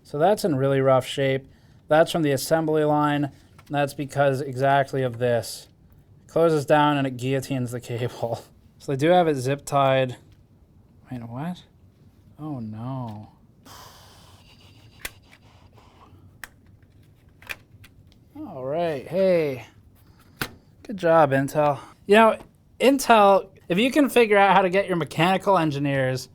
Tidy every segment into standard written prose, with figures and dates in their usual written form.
So that's in really rough shape. That's from the assembly line. That's because exactly of this. It closes down and it guillotines the cable. So they do have it zip tied. Wait, what? Oh no. All right, hey. Good job, Intel. You know, Intel, if you can figure out how to get your mechanical engineers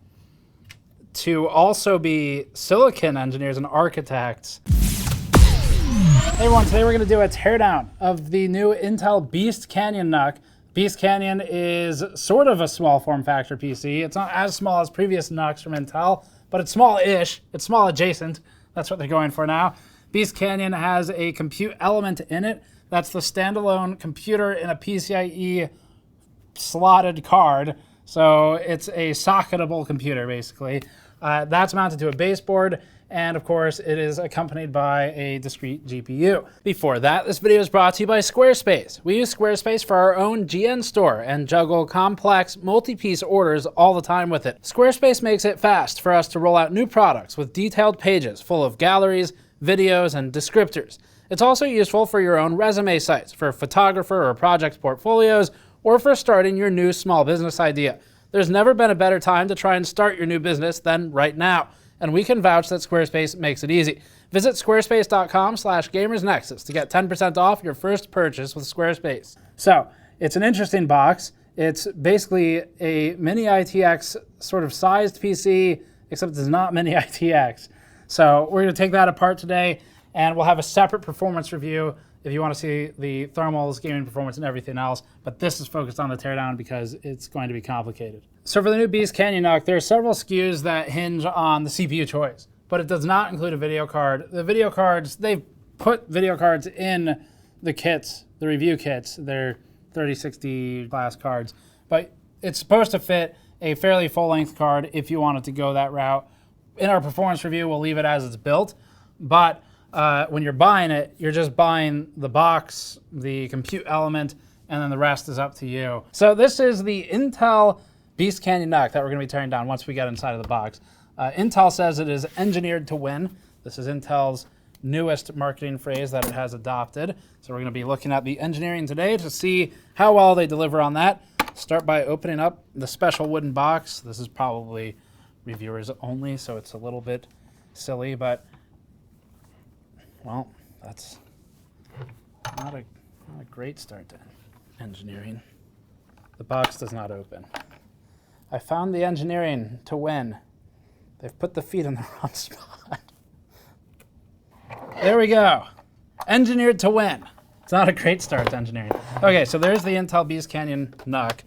to also be silicon engineers and architects. Hey everyone, today we're gonna do a teardown of the new Intel Beast Canyon NUC. Beast Canyon is sort of a small form factor PC. It's not as small as previous NUCs from Intel, but it's small-ish. It's small adjacent. That's what they're going for now. Beast Canyon has a compute element in it. That's the standalone computer in a PCIe slotted card. So it's a socketable computer, basically. That's mounted to a baseboard, and of course, it is accompanied by a discrete GPU. Before that, this video is brought to you by Squarespace. We use Squarespace for our own GN store and juggle complex, multi-piece orders all the time with it. Squarespace makes it fast for us to roll out new products with detailed pages full of galleries, videos, and descriptors. It's also useful for your own resume sites, for photographer or project portfolios, or for starting your new small business idea. There's never been a better time to try and start your new business than right now, and we can vouch that Squarespace makes it easy. Visit squarespace.com/gamersnexus to get 10% off your first purchase with Squarespace. So, it's an interesting box. It's basically a mini-ITX sort of sized PC, except it's not mini-ITX. So we're gonna take that apart today, and we'll have a separate performance review if you wanna see the thermals, gaming performance, and everything else. But this is focused on the teardown because it's going to be complicated. So for the new Beast Canyon NUC, there are several SKUs that hinge on the CPU choice, but it does not include a video card. The video cards, they've put video cards in the kits, the review kits. They're 3060 class cards, but it's supposed to fit a fairly full-length card if you wanted to go that route. In our performance review, we'll leave it as it's built, but when you're buying it, you're just buying the box, the compute element, and then the rest is up to you. So this is the Intel Beast Canyon NUC that we're gonna be tearing down once we get inside of the box. Intel says it is engineered to win. This is Intel's newest marketing phrase that it has adopted. So we're gonna be looking at the engineering today to see how well they deliver on that. Start by opening up the special wooden box. This is probably reviewers only, so it's a little bit silly, but well, that's not a great start to engineering. The box does not open. I found the engineering to win. They've put the feet in the wrong spot. There we go. Engineered to win. It's not a great start to engineering. Okay, so there's the Intel Beast Canyon NUC.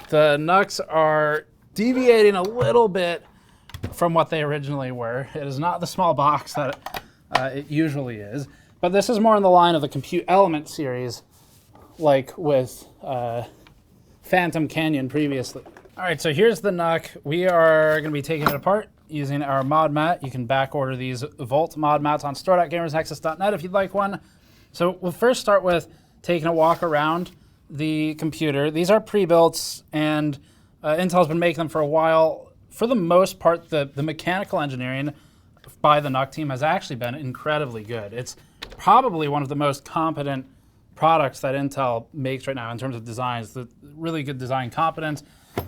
The NUCs are deviating a little bit from what they originally were. It is not the small box that it usually is, but this is more in the line of the compute element series, like with Phantom Canyon previously. All right, so here's the NUC. We are gonna be taking it apart using our mod mat. You can back order these Volt mod mats on store.gamersnexus.net if you'd like one. So we'll first start with taking a walk around the computer. These are pre-built, and Intel's been making them for a while. For the most part, the mechanical engineering by the NUC team has actually been incredibly good. It's probably one of the most competent products that Intel makes right now in terms of designs. The really good design competence,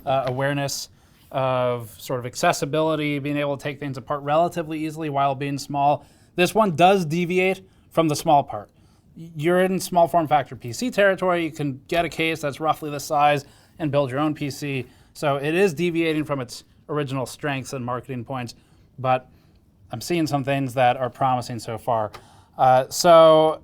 awareness of sort of accessibility, being able to take things apart relatively easily while being small. This one does deviate from the small part. You're in small form factor PC territory. You can get a case that's roughly this size and build your own PC. So it is deviating from its original strengths and marketing points, but I'm seeing some things that are promising so far. So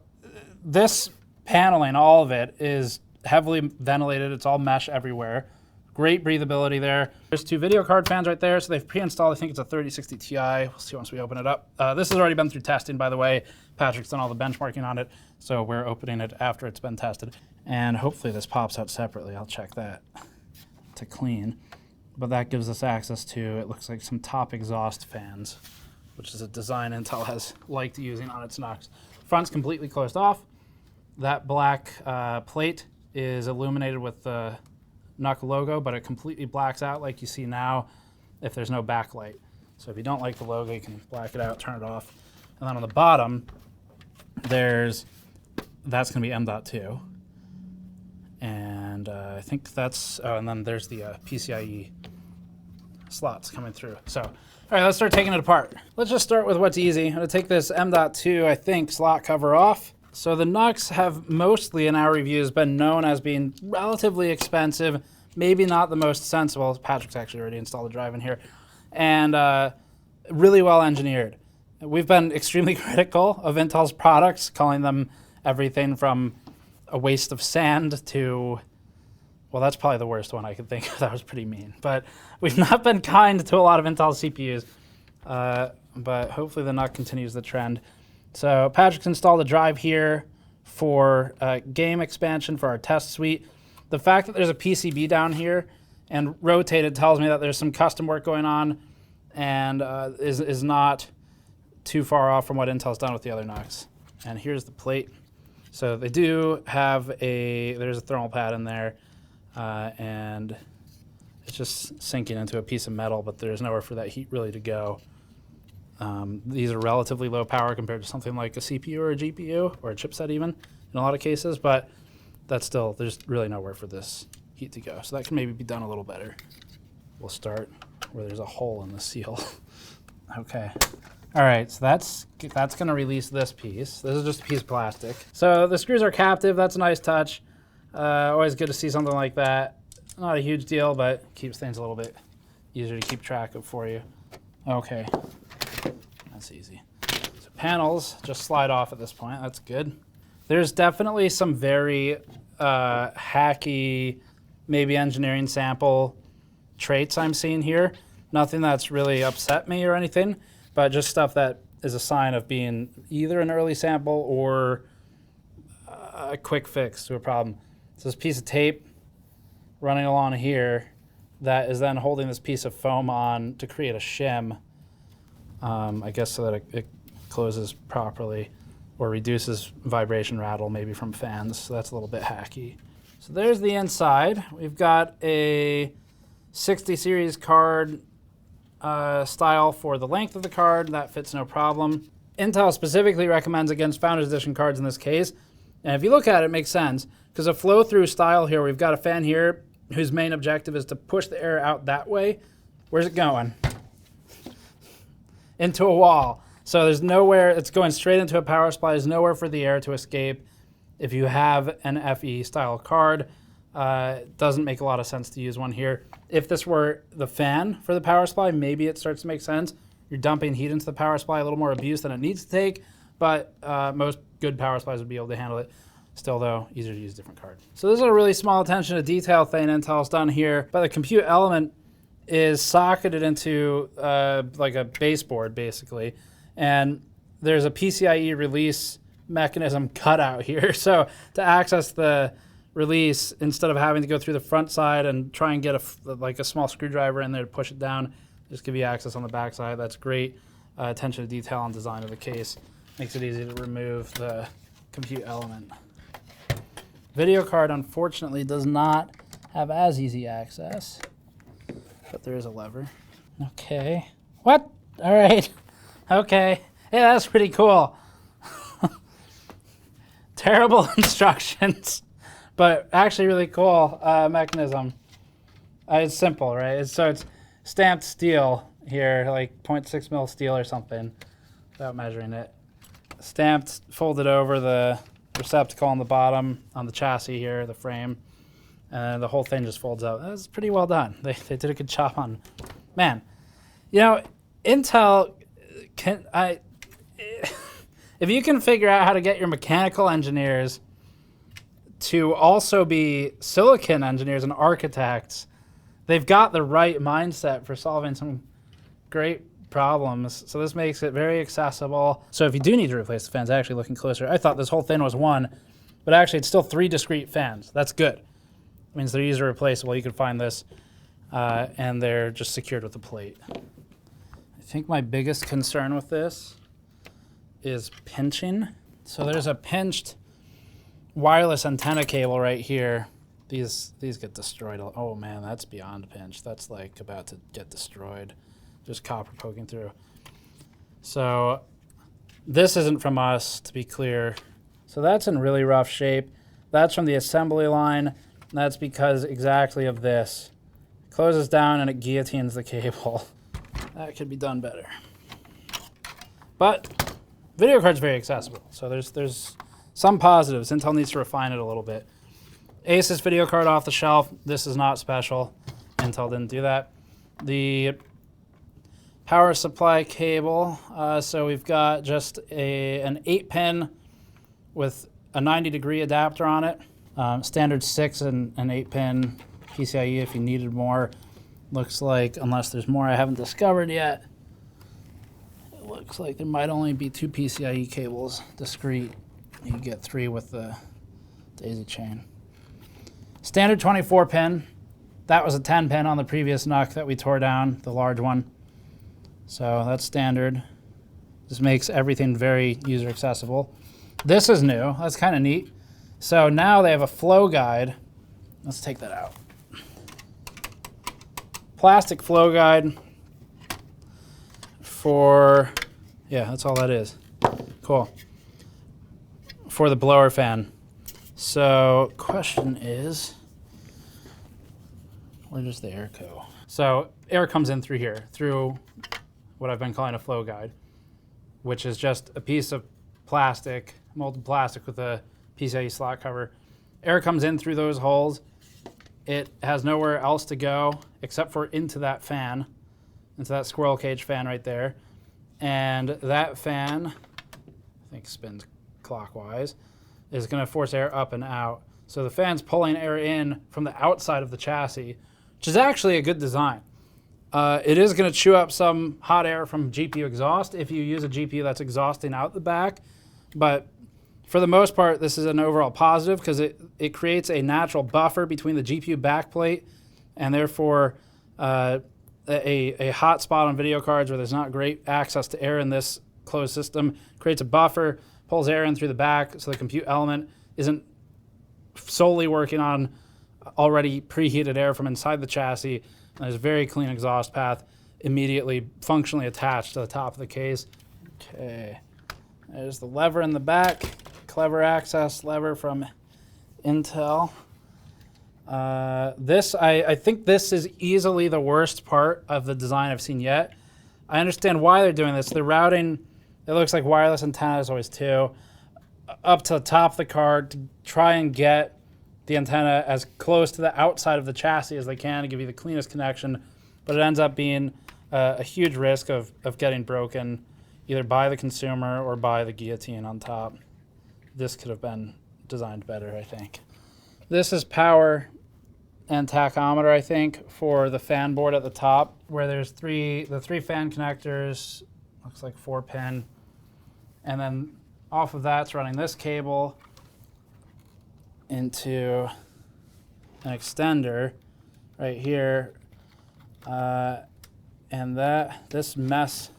this paneling, all of it, is heavily ventilated. It's all mesh everywhere. Great breathability there. There's two video card fans right there. So they've pre-installed, I think it's a 3060 Ti. We'll see once we open it up. This has already been through testing, by the way. Patrick's done all the benchmarking on it, so we're opening it after it's been tested. And hopefully this pops out separately. I'll check that to clean. But that gives us access to, it looks like, some top exhaust fans, which is a design Intel has liked using on its NUCs. Front's completely closed off. That black plate is illuminated with the NUC logo, but it completely blacks out like you see now if there's no backlight. So if you don't like the logo, you can black it out, turn it off. And then on the bottom, that's going to be M.2. And I think that's, oh, and then there's the PCIe slots coming through. So, all right, let's start taking it apart. Let's just start with what's easy. I'm going to take this M.2, I think, slot cover off. So the NUCs have mostly, in our reviews, been known as being relatively expensive, maybe not the most sensible. Patrick's actually already installed a drive in here. And really well engineered. We've been extremely critical of Intel's products, calling them everything from a waste of sand to, well, that's probably the worst one I could think of. That was pretty mean. But we've not been kind to a lot of Intel CPUs. But hopefully the NUC continues the trend. So Patrick's installed a drive here for game expansion for our test suite. The fact that there's a PCB down here and rotated tells me that there's some custom work going on and is not too far off from what Intel's done with the other NUCs. And here's the plate. So they do have there's a thermal pad in there, and it's just sinking into a piece of metal, but there's nowhere for that heat really to go. These are relatively low power compared to something like a CPU or a GPU or a chipset even in a lot of cases, but that's still, there's really nowhere for this heat to go. So that can maybe be done a little better. We'll start where there's a hole in the seal. Okay. All right, so that's going to release this piece. This is just a piece of plastic. So the screws are captive. That's a nice touch. Always good to see something like that. Not a huge deal, but keeps things a little bit easier to keep track of for you. Okay. That's easy. So panels just slide off at this point. That's good. There's definitely some very hacky, maybe engineering sample traits I'm seeing here. Nothing that's really upset me or anything, but just stuff that is a sign of being either an early sample or a quick fix to a problem. So this piece of tape running along here that is then holding this piece of foam on to create a shim. I guess so that it closes properly or reduces vibration rattle maybe from fans. So that's a little bit hacky. So there's the inside. We've got a 60 series card style for the length of the card. That fits no problem. Intel specifically recommends against Founders Edition cards in this case. And if you look at it, it makes sense because a flow-through style here, we've got a fan here whose main objective is to push the air out that way. Where's it going? Into a wall. So there's nowhere, it's going straight into a power supply. There's nowhere for the air to escape. If you have an FE style card, it doesn't make a lot of sense to use one here. If this were the fan for the power supply, maybe it starts to make sense. You're dumping heat into the power supply, a little more abuse than it needs to take, but most good power supplies would be able to handle it. Still though, easier to use a different card. So this is a really small attention to detail thing Intel's done here, but the compute element is socketed into like a baseboard basically, and there's a PCIe release mechanism cut out here. So to access the release, instead of having to go through the front side and try and get a small screwdriver in there to push it down, just give you access on the back side. That's great attention to detail and design of the case. Makes it easy to remove the compute element. Video card unfortunately does not have as easy access, but there is a lever. Okay. What? All right. Okay. Hey, that's pretty cool. Terrible instructions, but actually really cool mechanism. It's simple, right? So it's stamped steel here, like 0.6 mil steel or something, without measuring it. Stamped, folded over the receptacle on the bottom, on the chassis here, the frame, and the whole thing just folds out. That's pretty well done. They did a good job on, man. You know, Intel if you can figure out how to get your mechanical engineers to also be silicon engineers and architects, they've got the right mindset for solving some great problems. So this makes it very accessible. So if you do need to replace the fans, actually looking closer, I thought this whole thing was one, but actually it's still 3 discrete fans. That's good. It means they're easily replaceable. You can find this, and they're just secured with a plate. I think my biggest concern with this is pinching. So there's a pinched wireless antenna cable right here. These get destroyed. Oh man, that's beyond pinch. That's like about to get destroyed. just copper poking through. So this isn't from us, to be clear. So that's in really rough shape. That's from the assembly line. That's because exactly of this. It closes down and it guillotines the cable. That could be done better. But video card's very accessible, so there's some positives. Intel needs to refine it a little bit. Asus video card off the shelf. This is not special. Intel didn't do that. The power supply cable. So we've got just an 8-pin with a 90-degree adapter on it. Standard 6 and an 8-pin PCIe if you needed more. Looks like, unless there's more I haven't discovered yet, it looks like there might only be 2 PCIe cables discrete. You get 3 with the daisy chain. Standard 24-pin. That was a 10-pin on the previous NUC that we tore down, the large one. So that's standard. This makes everything very user accessible. This is new. That's kind of neat. So now they have a flow guide. Let's take that out. Plastic flow guide for, yeah, that's all that is. Cool. For the blower fan. So question is, where does the air go? So air comes in through here, through what I've been calling a flow guide, which is just a piece of plastic, molded plastic with a PCIe slot cover. Air comes in through those holes. It has nowhere else to go except for into that fan, into that squirrel cage fan right there. And that fan, I think spins clockwise, is going to force air up and out. So the fan's pulling air in from the outside of the chassis, which is actually a good design. It is going to chew up some hot air from GPU exhaust if you use a GPU that's exhausting out the back. But for the most part, this is an overall positive because it creates a natural buffer between the GPU backplate and therefore a hot spot on video cards where there's not great access to air in this closed system. Creates a buffer, pulls air in through the back so the compute element isn't solely working on already preheated air from inside the chassis. And there's a very clean exhaust path immediately functionally attached to the top of the case. Okay, there's the lever in the back. Clever access lever from Intel. I think this is easily the worst part of the design I've seen yet. I understand why they're doing this. They're routing, it looks like wireless antennas always too, up to the top of the card to try and get the antenna as close to the outside of the chassis as they can to give you the cleanest connection, but it ends up being a huge risk of getting broken either by the consumer or by the guillotine on top. This could have been designed better, I think. This is power and tachometer, I think, for the fan board at the top, where there's the three fan connectors, looks like 4-pin, and then off of that's running this cable into an extender right here, and this mess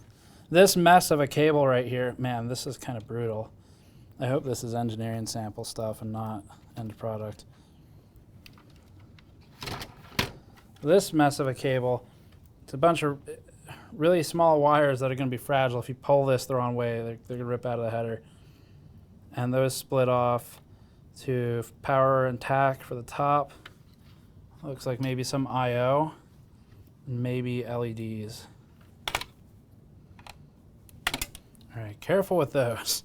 of a cable right here, man, this is kind of brutal. I hope this is engineering sample stuff and not end product. This mess of a cable, it's a bunch of really small wires that are going to be fragile. If you pull this the wrong way, they're going to rip out of the header. And those split off to power and tack for the top. Looks like maybe some I/O, maybe LEDs. All right, careful with those.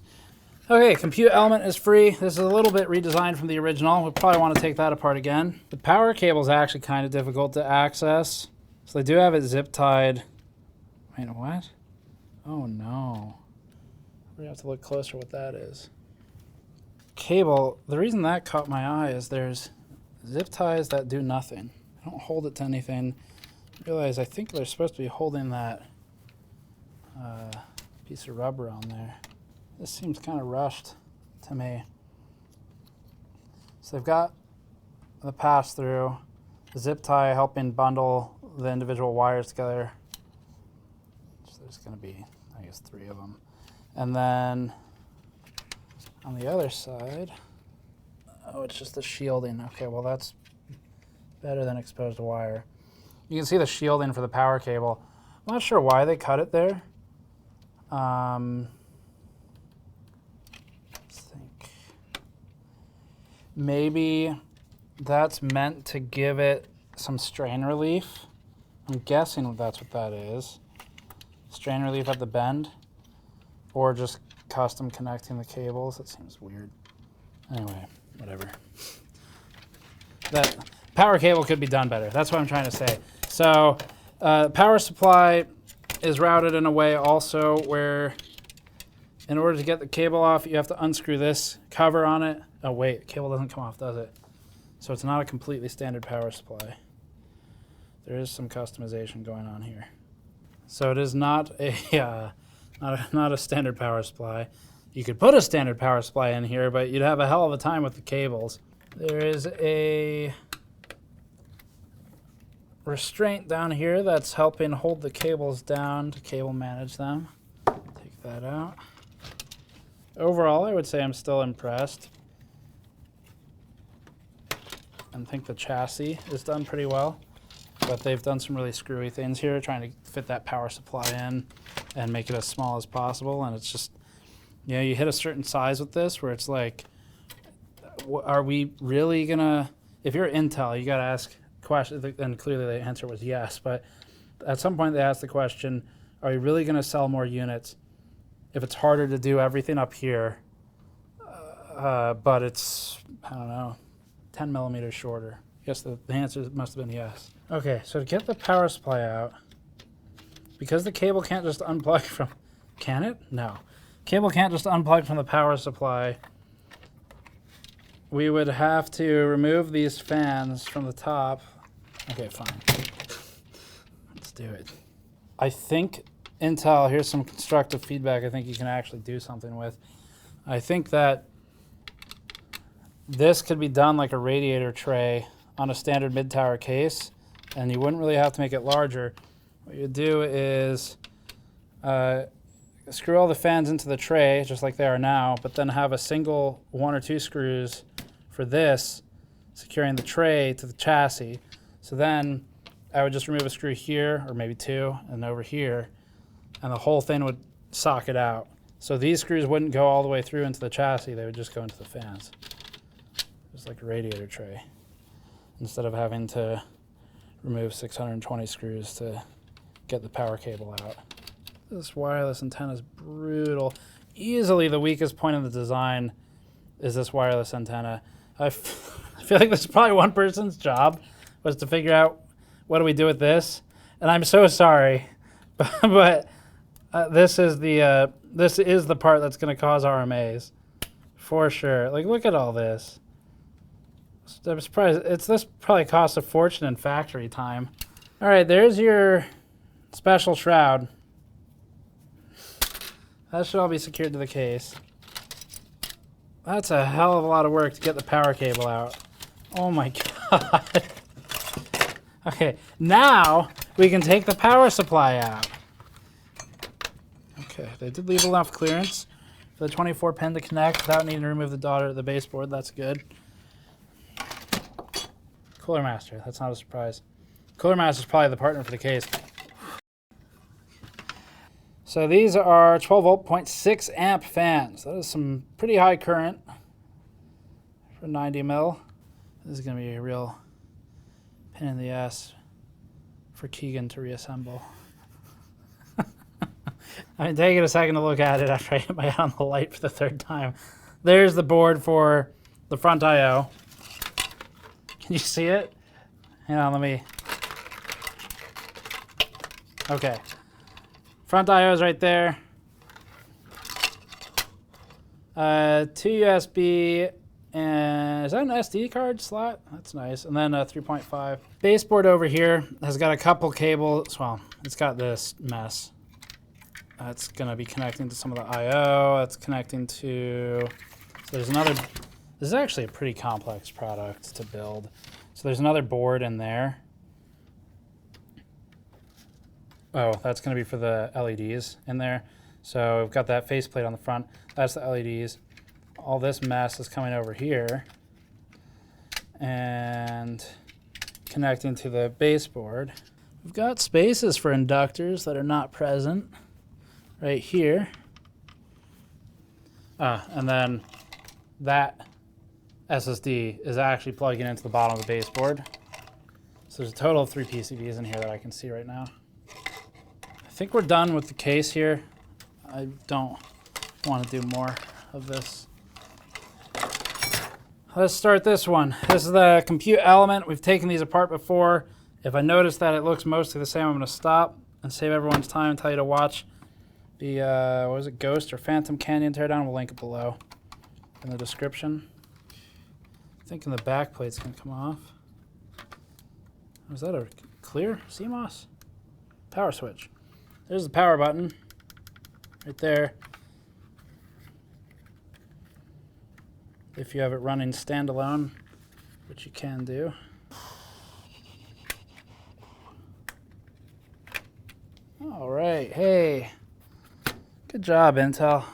Okay, compute element is free. This is a little bit redesigned from the original. We'll probably want to take that apart again. The power cable is actually kind of difficult to access. So they do have it zip tied. Wait, what? Oh no. We have to look closer what that is. Cable, the reason that caught my eye is there's zip ties that do nothing. I don't hold it to anything. I realize I think they're supposed to be holding that piece of rubber on there. This seems kind of rushed to me. So they've got the pass-through, the zip tie helping bundle the individual wires together. So there's going to be, I guess, 3 of them. And then on the other side, oh, it's just the shielding. Okay, well, that's better than exposed wire. You can see the shielding for the power cable. I'm not sure why they cut it there. Let's think. Maybe that's meant to give it some strain relief. I'm guessing that's what that is. Strain relief at the bend, or just custom connecting the cables. That seems weird. Anyway, whatever. That power cable could be done better. That's what I'm trying to say. So power supply is routed in a way also where in order to get the cable off, you have to unscrew this cover on it. Oh wait, the cable doesn't come off, does it? So it's not a completely standard power supply. There is some customization going on here. So it is not a not a standard power supply. You could put a standard power supply in here, but you'd have a hell of a time with the cables. There is a restraint down here that's helping hold the cables down to cable manage them. Take that out. Overall, I would say I'm still impressed and think the chassis is done pretty well, but they've done some really screwy things here trying to fit that power supply in and make it as small as possible. And it's just, you know, you hit a certain size with this where it's like, are we really gonna, if you're Intel, you gotta ask questions, and clearly the answer was yes, but at some point they asked the question, are we really gonna sell more units if it's harder to do everything up here, but it's, I don't know, 10 millimeters shorter? I guess the answer must have been yes. Okay, so to get the power supply out, because the cable can't just unplug from, can it? No. Cable can't just unplug from the power supply. We would have to remove these fans from the top. Okay, fine. Let's do it. I think Intel, here's some constructive feedback I think you can actually do something with. I think that this could be done like a radiator tray on a standard mid-tower case, and you wouldn't really have to make it larger. What you do is screw all the fans into the tray, just like they are now, but then have a single 1 or 2 screws for this, securing the tray to the chassis. So then I would just remove a screw here, or maybe 2, and over here, and the whole thing would socket out. So these screws wouldn't go all the way through into the chassis, they would just go into the fans. Just like a radiator tray, instead of having to remove 620 screws to get the power cable out. This wireless antenna is brutal. Easily the weakest point in the design is this wireless antenna. I feel like this is probably one person's job, was to figure out what do we do with this. And I'm so sorry, but this is the part that's going to cause RMAs for sure. Like, look at all this. I'm surprised. This probably costs a fortune in factory time. All right, there's your special shroud. That should all be secured to the case. That's a hell of a lot of work to get the power cable out. Oh my God. Okay, now we can take the power supply out. Okay, they did leave enough clearance for the 24 pin to connect without needing to remove the baseboard. That's good. Cooler Master, that's not a surprise. Cooler Master is probably the partner for the case. So these are 12 volt 0.6 amp fans. That is some pretty high current for 90 mil. This is going to be a real pain in the ass for Keegan to reassemble. I mean, taking a second to look at it after I hit my head on the light for the 3rd time. There's the board for the front I/O. Can you see it? Hang on, let me. Okay. Front I/O is right there. 2 USB, and is that an SD card slot? That's nice. And then a 3.5. Baseboard over here has got a couple cables. Well, it's got this mess. That's going to be connecting to some of the I/O. That's connecting to. So there's another. This is actually a pretty complex product to build. So there's another board in there. Oh, that's going to be for the LEDs in there. So we've got that faceplate on the front. That's the LEDs. All this mess is coming over here and connecting to the baseboard. We've got spaces for inductors that are not present right here. And then that SSD is actually plugging into the bottom of the baseboard. So there's a total of 3 PCBs in here that I can see right now. I think we're done with the case here. I don't want to do more of this. Let's start this one. This is the compute element. We've taken these apart before. If I notice that it looks mostly the same, I'm going to stop and save everyone's time and tell you to watch the, what was it, Ghost or Phantom Canyon teardown. We'll link it below in the description. I'm thinking the back plate's going to come off. Is that a clear CMOS? Power switch. There's the power button right there. If you have it running standalone, which you can do. All right, hey, good job, Intel.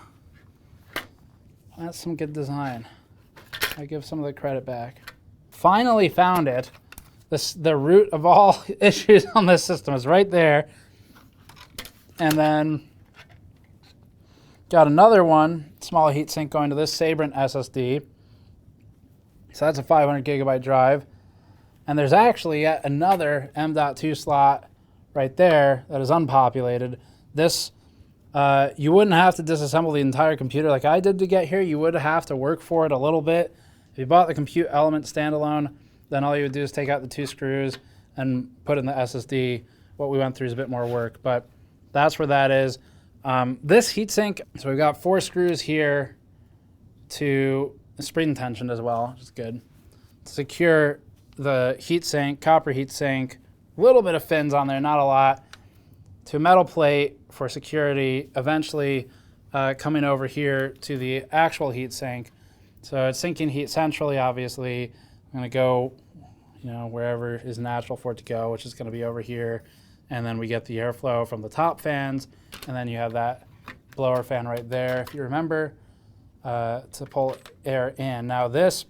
That's some good design. I give some of the credit back. Finally found it. The root of all issues on this system is right there. And then got another one, small heatsink going to this Sabrent SSD. So that's a 500 gigabyte drive. And there's actually yet another M.2 slot right there that is unpopulated. This, you wouldn't have to disassemble the entire computer like I did to get here. You would have to work for it a little bit. If you bought the compute element standalone, then all you would do is take out the 2 screws and put in the SSD. What we went through is a bit more work, but that's where that is. This heatsink, so we've got 4 screws here to spring tensioned as well, which is good. To secure the heatsink, copper heatsink, a little bit of fins on there, not a lot, to a metal plate for security, eventually coming over here to the actual heatsink. So it's sinking heat centrally, obviously. I'm going to go, wherever is natural for it to go, which is going to be over here. And then we get the airflow from the top fans, and then you have that blower fan right there, if you remember, to pull air in. Now this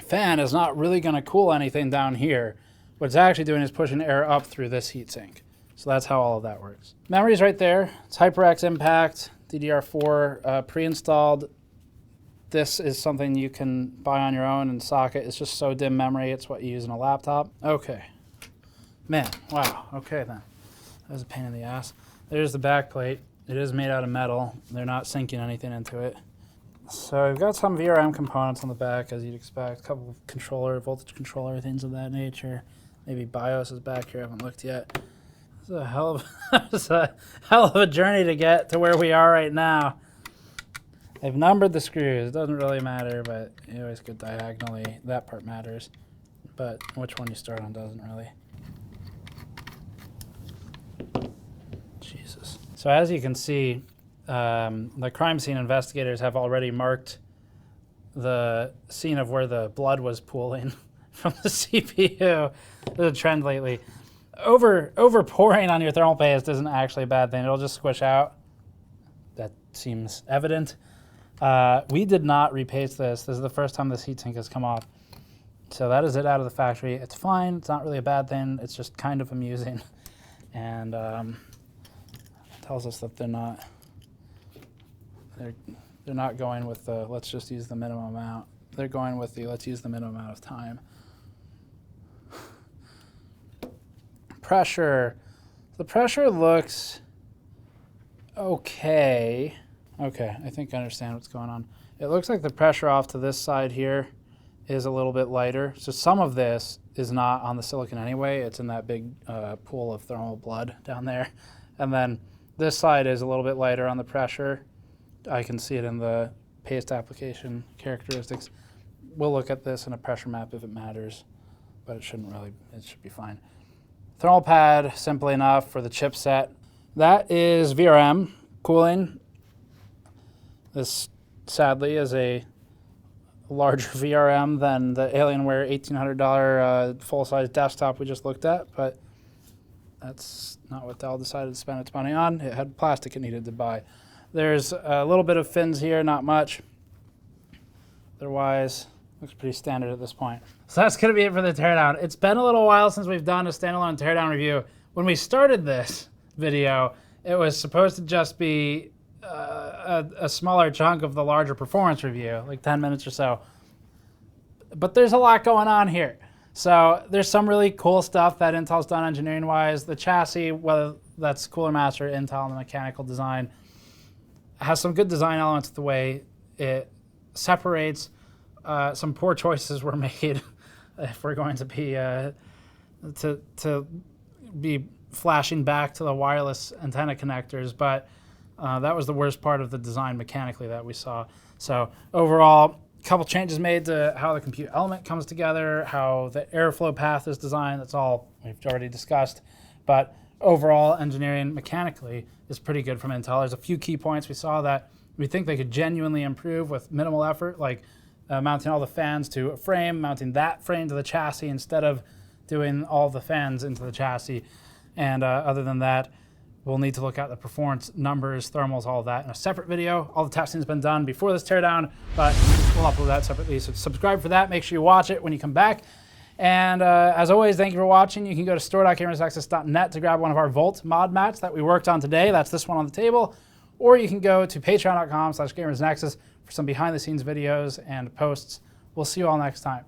fan is not really going to cool anything down here. What it's actually doing is pushing air up through this heatsink. So that's how all of that works. Memory's right there. It's HyperX Impact, DDR4 pre-installed. This is something you can buy on your own and socket. It's just so dim memory. It's what you use in a laptop. Okay. Man, wow. Okay then. That was a pain in the ass. There's the back plate. It is made out of metal. They're not sinking anything into it. So we've got some VRM components on the back, as you'd expect. A couple of controller, voltage controller, things of that nature. Maybe BIOS is back here. I haven't looked yet. It's a hell of a journey to get to where we are right now. They've numbered the screws. It doesn't really matter, but you always go diagonally. That part matters. But which one you start on doesn't really. Jesus. So as you can see, the crime scene investigators have already marked the scene of where the blood was pooling from the CPU. There's a trend lately. Over pouring on your thermal paste isn't actually a bad thing. It'll just squish out. That seems evident. We did not repaste this. This is the first time this heatsink has come off. So that is it out of the factory. It's fine. It's not really a bad thing. It's just kind of amusing. And tells us that they're not going with the let's just use the minimum amount. They're going with the let's use the minimum amount of time. Pressure. The pressure looks okay. Okay, I think I understand what's going on. It looks like the pressure off to this side here is a little bit lighter. So some of this is not on the silicon anyway. It's in that big pool of thermal blood down there. And then this side is a little bit lighter on the pressure. I can see it in the paste application characteristics. We'll look at this in a pressure map if it matters, but it shouldn't really, it should be fine. Thermal pad, simply enough for the chipset. That is VRM cooling. This, sadly, is a larger VRM than the Alienware $1,800 full-size desktop we just looked at, but that's not what Dell decided to spend its money on. It had plastic it needed to buy. There's a little bit of fins here, not much. Otherwise, Looks pretty standard at this point. So that's going to be it for the teardown. It's been a little while since we've done a standalone teardown review. When we started this video, it was supposed to just be a smaller chunk of the larger performance review, like 10 minutes or so. But there's a lot going on here. So there's some really cool stuff that Intel's done engineering-wise. The chassis, whether that's Cooler Master, Intel, and the mechanical design, has some good design elements the way it separates. Some poor choices were made if we're going to be flashing back to the wireless antenna connectors, but that was the worst part of the design mechanically that we saw. So overall, a couple changes made to how the compute element comes together, how the airflow path is designed. That's all we've already discussed. But overall, engineering mechanically is pretty good from Intel. There's a few key points we saw that we think they could genuinely improve with minimal effort, like mounting all the fans to a frame, mounting that frame to the chassis instead of doing all the fans into the chassis. And other than that, we'll need to look at the performance numbers, thermals, all of that in a separate video. All the testing's been done before this teardown, but we'll upload that separately. So subscribe for that. Make sure you watch it when you come back. And as always, thank you for watching. You can go to store.gamersnexus.net to grab one of our Volt mod mats that we worked on today. That's this one on the table. Or you can go to patreon.com/gamersnexus for some behind-the-scenes videos and posts. We'll see you all next time.